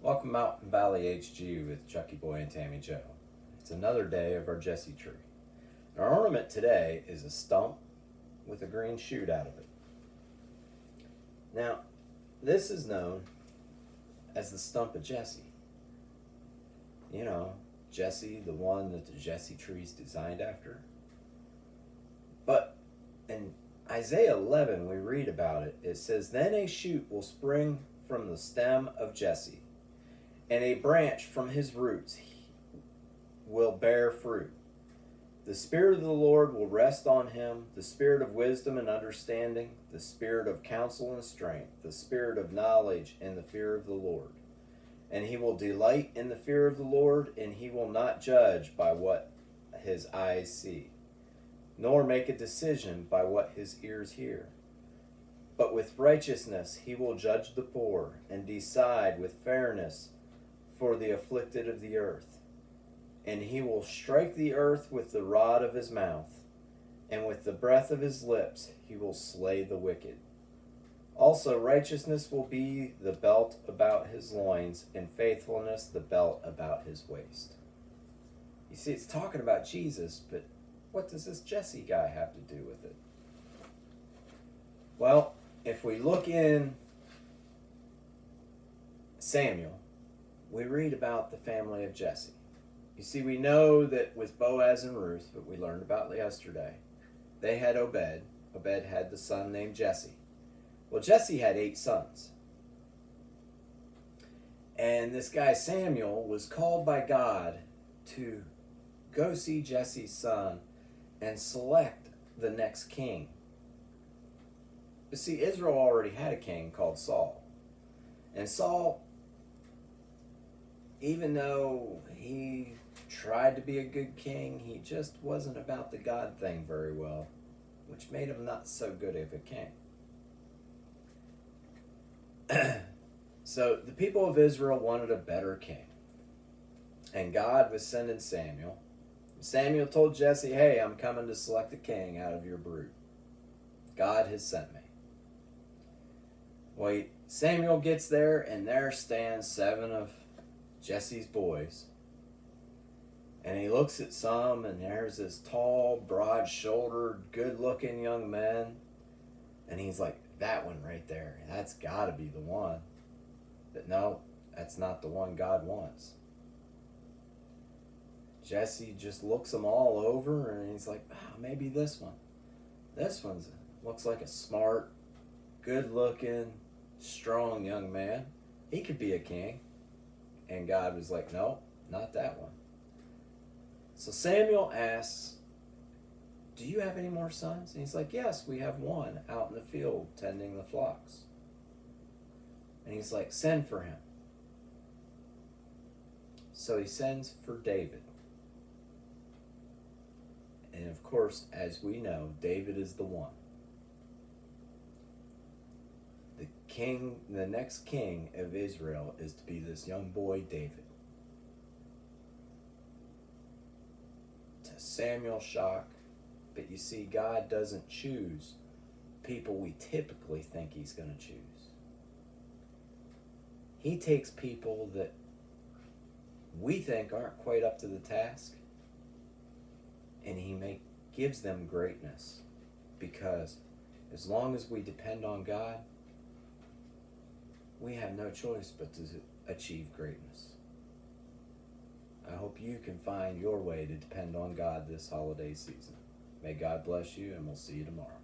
Welcome Mountain Valley HG with Chucky Boy and Tammy Joe. It's another day of our Jessie tree. Our ornament today is a stump with a green shoot out of it. Now, this is known as the stump of Jessie. You know, Jessie, the one that the Jessie tree is designed after. But in Isaiah 11, we read about it. It says, "Then a shoot will spring from the stem of Jessie, and a branch from his roots will bear fruit. The Spirit of the Lord will rest on him, the Spirit of wisdom and understanding, the Spirit of counsel and strength, the Spirit of knowledge and the fear of the Lord. And he will delight in the fear of the Lord, and he will not judge by what his eyes see, nor make a decision by what his ears hear. But with righteousness he will judge the poor, and decide with fairness for the afflicted of the earth. And he will strike the earth with the rod of his mouth, and with the breath of his lips he will slay the wicked. Also righteousness will be the belt about his loins, and faithfulness the belt about his waist." You see, it's talking about Jesus, but what does this Jessie guy have to do with it? Well, if we look in Samuel, we read about the family of Jessie. You see, we know that with Boaz and Ruth, that we learned about yesterday, they had Obed. Obed had the son named Jesse. Well, Jesse had 8 sons. And this guy Samuel was called by God to go see Jesse's son and select the next king. You see, Israel already had a king called Saul. And Saul, even though he tried to be a good king, he just wasn't about the God thing very well, which made him not so good of a king. So the people of Israel wanted a better king. And God was sending Samuel. Samuel told Jesse, "Hey, I'm coming to select a king out of your brood. God has sent me." Well, Samuel gets there, and there stand 7 of Jesse's boys. And he looks at some, and there's this tall, broad-shouldered, good-looking young man. And he's like, "That one right there, that's got to be the one." But no, that's not the one God wants. Jesse just looks them all over, and he's like, maybe this one. This one looks like a smart, good-looking, strong young man. He could be a king. And God was like, "No, not that one." So Samuel asks, "Do you have any more sons?" And he's like, "Yes, we have one out in the field tending the flocks." And he's like, "Send for him." So he sends for David. And of course, as we know, David is the one. The next king of Israel is to be this young boy, David. To Samuel's shock, but you see, God doesn't choose people we typically think he's going to choose. He takes people that we think aren't quite up to the task, and he gives them greatness, because as long as we depend on God, we have no choice but to achieve greatness. I hope you can find your way to depend on God this holiday season. May God bless you, and we'll see you tomorrow.